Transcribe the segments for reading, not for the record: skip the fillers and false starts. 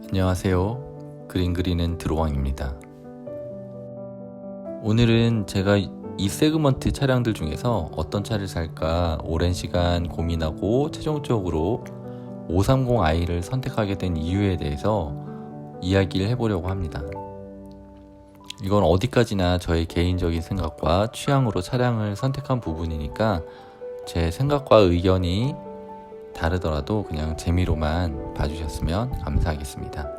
안녕하세요. 그림 그리는 드로왕입니다. 오늘은 제가 이 세그먼트 차량들 중에서 어떤 차를 살까 오랜 시간 고민하고 최종적으로 530i를 선택하게 된 이유에 대해서 이야기를 해보려고 합니다. 이건 어디까지나 저의 개인적인 생각과 취향으로 차량을 선택한 부분이니까 제 생각과 의견이 다르더라도 그냥 재미로만 봐주셨으면 감사하겠습니다.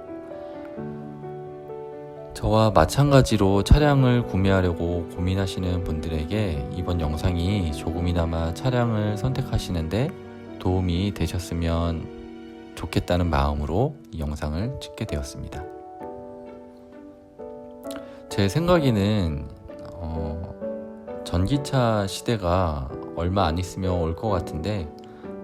저와 마찬가지로 차량을 구매하려고 고민하시는 분들에게 이번 영상이 조금이나마 차량을 선택하시는데 도움이 되셨으면 좋겠다는 마음으로 이 영상을 찍게 되었습니다. 제 생각에는 전기차 시대가 얼마 안 있으면 올 것 같은데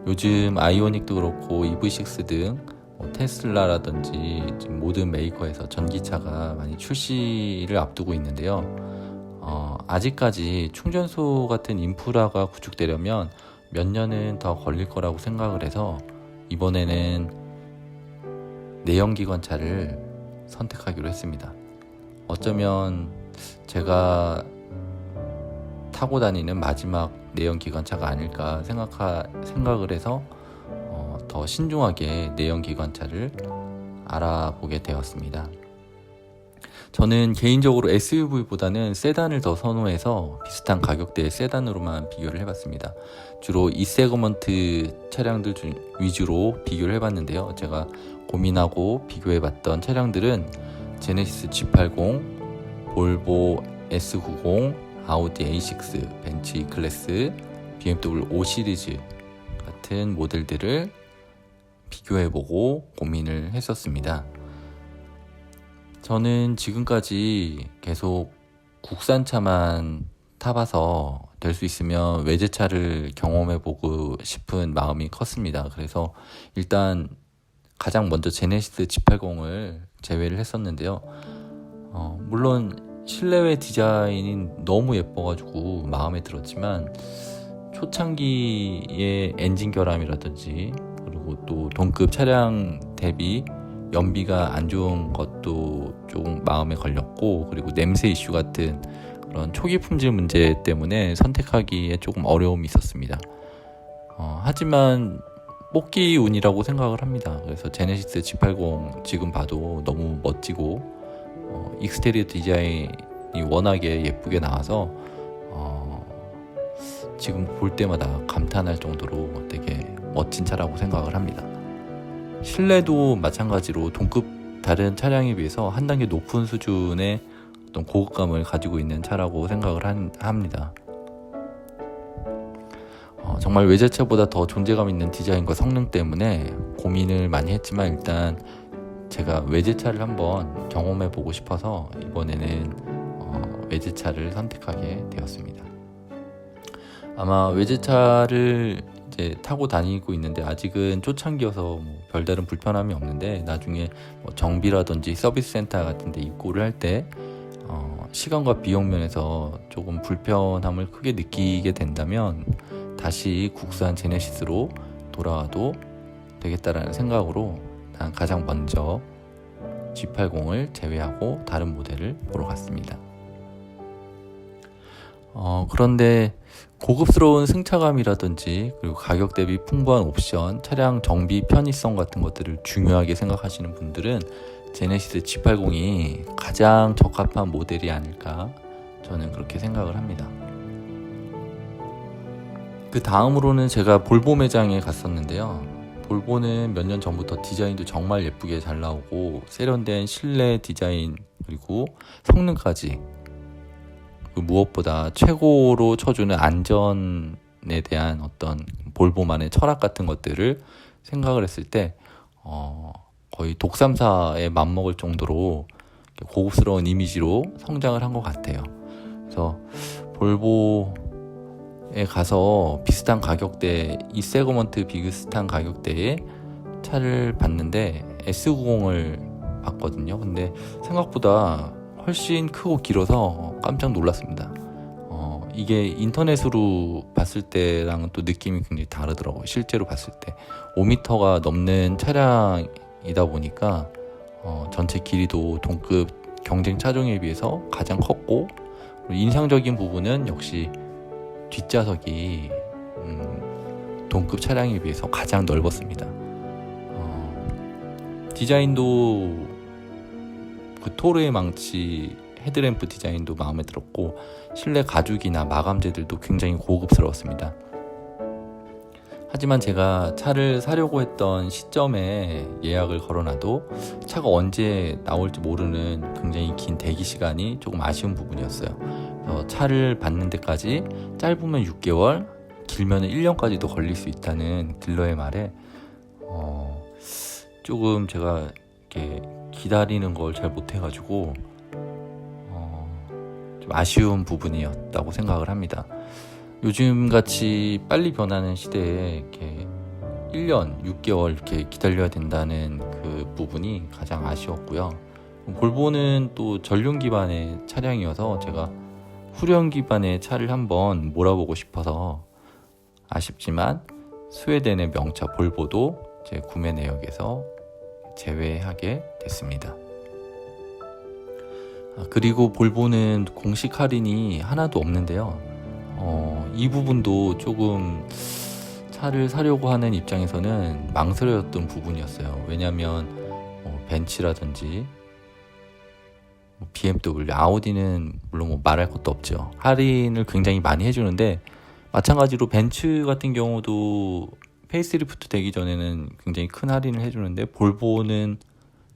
요즘 아이오닉도 그렇고 EV6 등 테슬라라든지 지금 모든 메이커에서 전기차가 많이 출시를 앞두고 있는데요. 아직까지 충전소 같은 인프라가 구축되려면 몇 년은 더 걸릴 거라고 생각을 해서 이번에는 내연기관차를 선택하기로 했습니다. 어쩌면 제가 타고 다니는 마지막 내연기관차가 아닐까 생각을 해서 더 신중하게 내연기관차를 알아보게 되었습니다. 저는 개인적으로 SUV보다는 세단을 더 선호해서 비슷한 가격대의 세단으로만 비교를 해봤습니다. 주로 이 세그먼트 차량들 위주로 비교를 해봤는데요. 제가 고민하고 비교해봤던 차량들은 제네시스 G80, 볼보 S90, 아우디 A6, 벤츠 E클래스, BMW 5 시리즈 같은 모델들을 비교해보고 고민을 했었습니다. 저는 지금까지 계속 국산차만 타봐서 될 수 있으면 외제차를 경험해보고 싶은 마음이 컸습니다. 그래서 일단 가장 먼저 제네시스 G80을 제외를 했었는데요. 물론 실내외 디자인이 너무 예뻐가지고 마음에 들었지만 초창기의 엔진 결함이라든지 그리고 또 동급 차량 대비 연비가 안 좋은 것도 조금 마음에 걸렸고 그리고 냄새 이슈 같은 그런 초기 품질 문제 때문에 선택하기에 조금 어려움이 있었습니다. 하지만 뽑기 운이라고 생각을 합니다. 그래서 제네시스 G80 지금 봐도 너무 멋지고 익스테리어 디자인이 워낙에 예쁘게 나와서 지금 볼 때마다 감탄할 정도로 되게 멋진 차라고 생각을 합니다. 실내도 마찬가지로 동급 다른 차량에 비해서 한 단계 높은 수준의 어떤 고급감을 가지고 있는 차라고 생각을 합니다. 정말 외제차보다 더 존재감 있는 디자인과 성능 때문에 고민을 많이 했지만 일단 제가 외제차를 한번 경험해보고 싶어서 이번에는 외제차를 선택하게 되었습니다. 아마 외제차를 이제 타고 다니고 있는데 아직은 초창기여서 별다른 불편함이 없는데 나중에 정비라든지 서비스 센터 같은 데 입고를 할 때 시간과 비용 면에서 조금 불편함을 크게 느끼게 된다면 다시 국산 제네시스로 돌아와도 되겠다라는 생각으로 난 가장 먼저 G80을 제외하고 다른 모델을 보러 갔습니다. 그런데 고급스러운 승차감이라든지 그리고 가격 대비 풍부한 옵션, 차량 정비 편의성 같은 것들을 중요하게 생각하시는 분들은 제네시스 G80이 가장 적합한 모델이 아닐까 저는 그렇게 생각을 합니다. 그 다음으로는 제가 볼보 매장에 갔었는데요. 볼보는 몇 년 전부터 디자인도 정말 예쁘게 잘 나오고 세련된 실내 디자인 그리고 성능까지 무엇보다 최고로 쳐주는 안전에 대한 어떤 볼보만의 철학 같은 것들을 생각을 했을 때 거의 독삼사에 맞먹을 정도로 고급스러운 이미지로 성장을 한 것 같아요. 그래서 볼보에 가서 비슷한 가격대, 이 세그먼트 비슷한 가격대의 차를 봤는데 S90을 봤거든요. 근데 생각보다 훨씬 크고 길어서 깜짝 놀랐습니다. 이게 인터넷으로 봤을 때랑은 또 느낌이 굉장히 다르더라고요. 실제로 봤을 때 5m가 넘는 차량이다 보니까 전체 길이도 동급 경쟁 차종에 비해서 가장 컸고, 인상적인 부분은 역시 뒷좌석이 동급 차량에 비해서 가장 넓었습니다. 디자인도 그 토르의 망치 헤드램프 디자인도 마음에 들었고, 실내 가죽이나 마감재들도 굉장히 고급스러웠습니다. 하지만 제가 차를 사려고 했던 시점에 예약을 걸어놔도 차가 언제 나올지 모르는 굉장히 긴 대기 시간이 조금 아쉬운 부분이었어요. 차를 받는 데까지 짧으면 6개월, 길면 1년까지도 걸릴 수 있다는 딜러의 말에 조금 제가 이렇게 기다리는 걸 잘 못해가지고 좀 아쉬운 부분이었다고 생각을 합니다. 요즘같이 빨리 변하는 시대에 이렇게 1년, 6개월 이렇게 기다려야 된다는 그 부분이 가장 아쉬웠고요. 볼보는 또 전륜 기반의 차량이어서 제가 후륜 기반의 차를 한번 몰아보고 싶어서 아쉽지만 스웨덴의 명차 볼보도 제 구매 내역에서 제외하게 됐습니다. 그리고 볼보는 공식 할인이 하나도 없는데요. 이 부분도 조금 차를 사려고 하는 입장에서는 망설여졌던 부분이었어요. 왜냐하면 벤츠라든지 BMW, 아우디는 물론 말할 것도 없죠. 할인을 굉장히 많이 해주는데, 마찬가지로 벤츠 같은 경우도 페이스리프트 되기 전에는 굉장히 큰 할인을 해주는데, 볼보는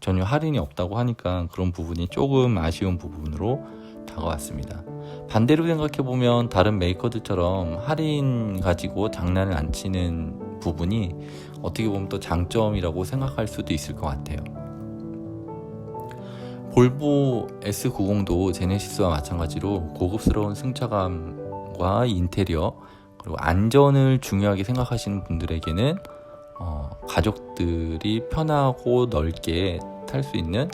전혀 할인이 없다고 하니까 그런 부분이 조금 아쉬운 부분으로 다가왔습니다. 반대로 생각해보면 다른 메이커들처럼 할인 가지고 장난을 안 치는 부분이 어떻게 보면 또 장점이라고 생각할 수도 있을 것 같아요. 볼보 S90도 제네시스와 마찬가지로 고급스러운 승차감과 인테리어, 그리고 안전을 중요하게 생각하시는 분들에게는 가족들이 편하고 넓게 탈 수 있는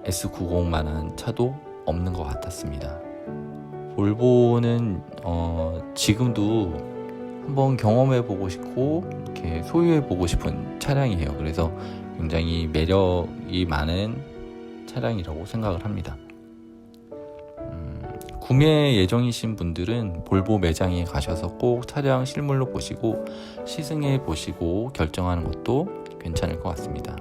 S90만한 차도 없는 것 같았습니다. 볼보는 지금도 한번 경험해보고 싶고 이렇게 소유해보고 싶은 차량이에요. 그래서 굉장히 매력이 많은 차량이라고 생각을 합니다. 구매 예정이신 분들은 볼보 매장에 가셔서 꼭 차량 실물로 보시고 시승해 보시고 결정하는 것도 괜찮을 것 같습니다.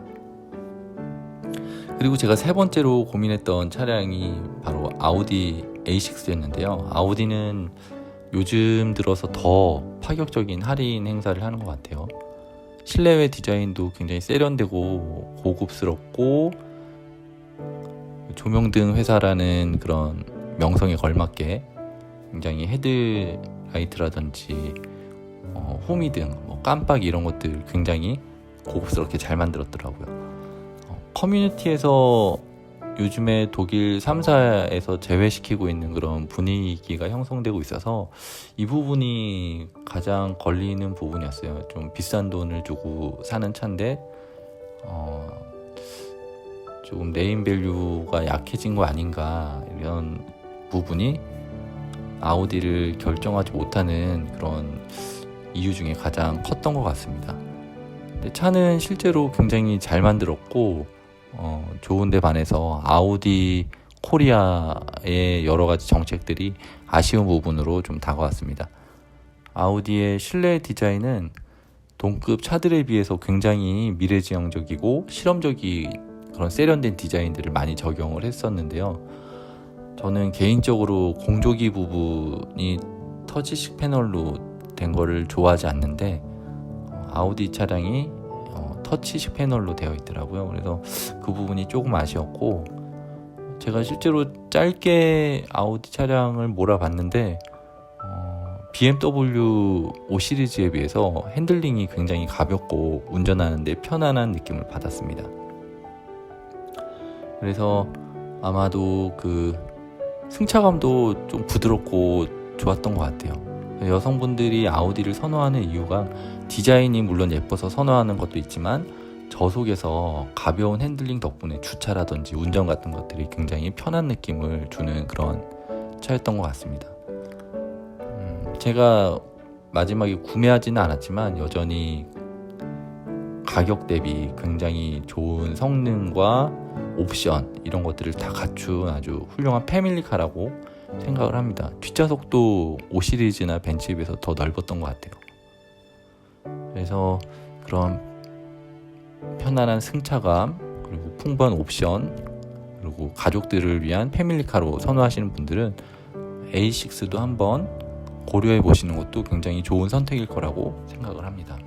그리고 제가 세 번째로 고민했던 차량이 바로 아우디 A6였는데요. 아우디는 요즘 들어서 더 파격적인 할인 행사를 하는 것 같아요. 실내외 디자인도 굉장히 세련되고 고급스럽고, 조명등 회사라는 그런 명성에 걸맞게 굉장히 헤드라이트라든지 호미등, 깜빡이 이런 것들 굉장히 고급스럽게 잘 만들었더라고요. 커뮤니티에서 요즘에 독일 3사에서 제외시키고 있는 그런 분위기가 형성되고 있어서 이 부분이 가장 걸리는 부분이었어요. 좀 비싼 돈을 주고 사는 차인데 조금 네임밸류가 약해진 거 아닌가, 이런 부분이 아우디를 결정하지 못하는 그런 이유 중에 가장 컸던 것 같습니다. 근데 차는 실제로 굉장히 잘 만들었고 좋은데 반해서 아우디 코리아의 여러 가지 정책들이 아쉬운 부분으로 좀 다가왔습니다. 아우디의 실내 디자인은 동급 차들에 비해서 굉장히 미래지향적이고 실험적인 그런 세련된 디자인들을 많이 적용을 했었는데요. 저는 개인적으로 공조기 부분이 터치식 패널로 된 거를 좋아하지 않는데, 아우디 차량이 터치식 패널로 되어 있더라고요. 그래서 그 부분이 조금 아쉬웠고, 제가 실제로 짧게 아우디 차량을 몰아봤는데 BMW 5 시리즈에 비해서 핸들링이 굉장히 가볍고 운전하는데 편안한 느낌을 받았습니다. 그래서 아마도 그 승차감도 좀 부드럽고 좋았던 것 같아요. 여성분들이 아우디를 선호하는 이유가 디자인이 물론 예뻐서 선호하는 것도 있지만 저속에서 가벼운 핸들링 덕분에 주차라든지 운전 같은 것들이 굉장히 편한 느낌을 주는 그런 차였던 것 같습니다. 제가 마지막에 구매하지는 않았지만 여전히 가격 대비 굉장히 좋은 성능과 옵션 이런 것들을 다 갖춘 아주 훌륭한 패밀리카라고 생각을 합니다. 뒷좌석도 5 시리즈나 벤츠에 비해서 더 넓었던 것 같아요. 그래서 그런 편안한 승차감, 그리고 풍부한 옵션, 그리고 가족들을 위한 패밀리카로 선호하시는 분들은 A6도 한번 고려해 보시는 것도 굉장히 좋은 선택일 거라고 생각을 합니다.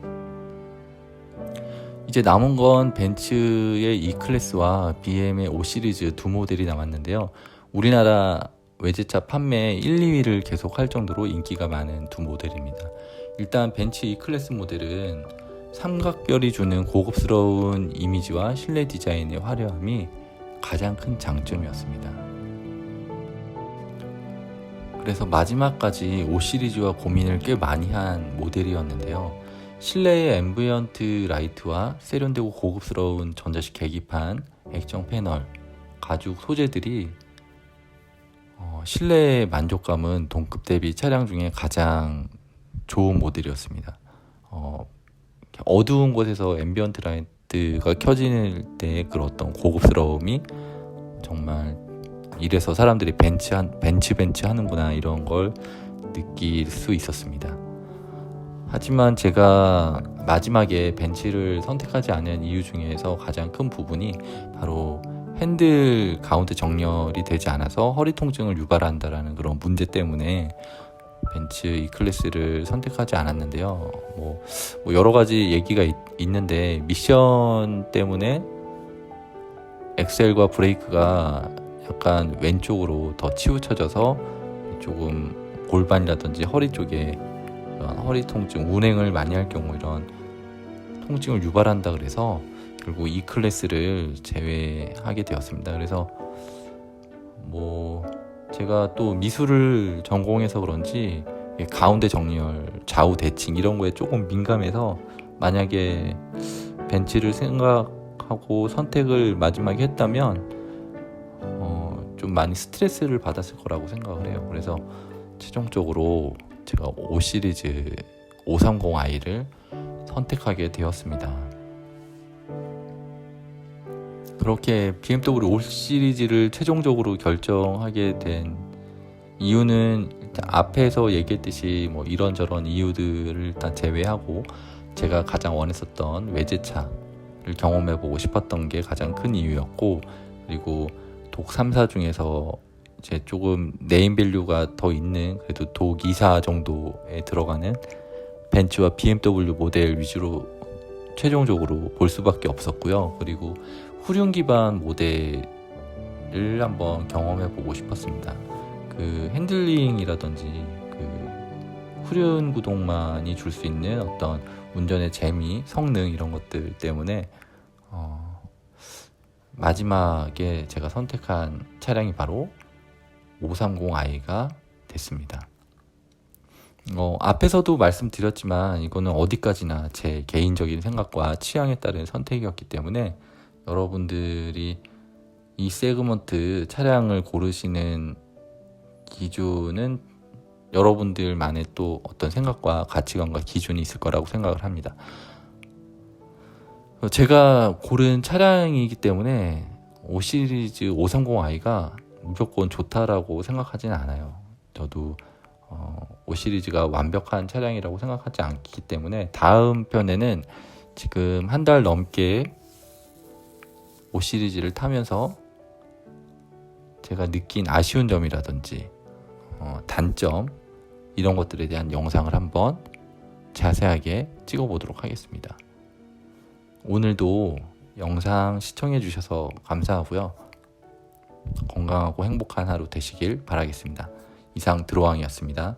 이제 남은 건 벤츠의 E클래스와 BM의 5 시리즈 두 모델이 남았는데요. 우리나라 외제차 판매 1, 2위를 계속 할 정도로 인기가 많은 두 모델입니다. 일단 벤츠 E클래스 모델은 삼각별이 주는 고급스러운 이미지와 실내 디자인의 화려함이 가장 큰 장점이었습니다. 그래서 마지막까지 5 시리즈와 고민을 꽤 많이 한 모델이었는데요. 실내의 앰비언트 라이트와 세련되고 고급스러운 전자식 계기판, 액정 패널, 가죽 소재들이 실내의 만족감은 동급 대비 차량 중에 가장 좋은 모델이었습니다. 어두운 곳에서 앰비언트 라이트가 켜질 때의 그런 어떤 고급스러움이 정말 이래서 사람들이 벤츠 하는구나 이런 걸 느낄 수 있었습니다. 하지만 제가 마지막에 벤츠를 선택하지 않은 이유 중에서 가장 큰 부분이 바로 핸들 가운데 정렬이 되지 않아서 허리 통증을 유발한다라는 그런 문제 때문에 벤츠 E클래스를 선택하지 않았는데요. 뭐 여러 가지 얘기가 있는데 미션 때문에 엑셀과 브레이크가 약간 왼쪽으로 더 치우쳐져서 조금 골반이라든지 허리 쪽에 이런 허리 통증, 운행을 많이 할 경우 이런 통증을 유발한다 그래서 결국 E클래스를 제외하게 되었습니다. 그래서 제가 또 미술을 전공해서 그런지 가운데 정렬, 좌우 대칭 이런 거에 조금 민감해서 만약에 벤츠를 생각하고 선택을 마지막에 했다면 좀 많이 스트레스를 받았을 거라고 생각을 해요. 그래서 최종적으로 제가 5 시리즈 530i를 선택하게 되었습니다. 그렇게 BMW 5 시리즈를 최종적으로 결정하게 된 이유는 일단 앞에서 얘기했듯이 이런저런 이유들을 일단 제외하고 제가 가장 원했었던 외제차를 경험해보고 싶었던 게 가장 큰 이유였고, 그리고 독 3사 중에서 이제 조금 네임밸류가 더 있는 그래도 독 2사 정도에 들어가는 벤츠와 BMW 모델 위주로 최종적으로 볼 수밖에 없었고요. 그리고 후륜 기반 모델을 한번 경험해 보고 싶었습니다. 그 핸들링이라든지 그 후륜 구동만이 줄 수 있는 어떤 운전의 재미, 성능 이런 것들 때문에 마지막에 제가 선택한 차량이 바로 530i가 됐습니다. 앞에서도 말씀드렸지만 이거는 어디까지나 제 개인적인 생각과 취향에 따른 선택이었기 때문에 여러분들이 이 세그먼트 차량을 고르시는 기준은 여러분들만의 또 어떤 생각과 가치관과 기준이 있을 거라고 생각을 합니다. 제가 고른 차량이기 때문에 5 시리즈 530i가 무조건 좋다라고 생각하지는 않아요. 저도 5 시리즈가 완벽한 차량이라고 생각하지 않기 때문에 다음 편에는 지금 한 달 넘게 5 시리즈를 타면서 제가 느낀 아쉬운 점이라든지 단점 이런 것들에 대한 영상을 한번 자세하게 찍어보도록 하겠습니다. 오늘도 영상 시청해 주셔서 감사하고요. 건강하고 행복한 하루 되시길 바라겠습니다. 이상 드로왕이었습니다.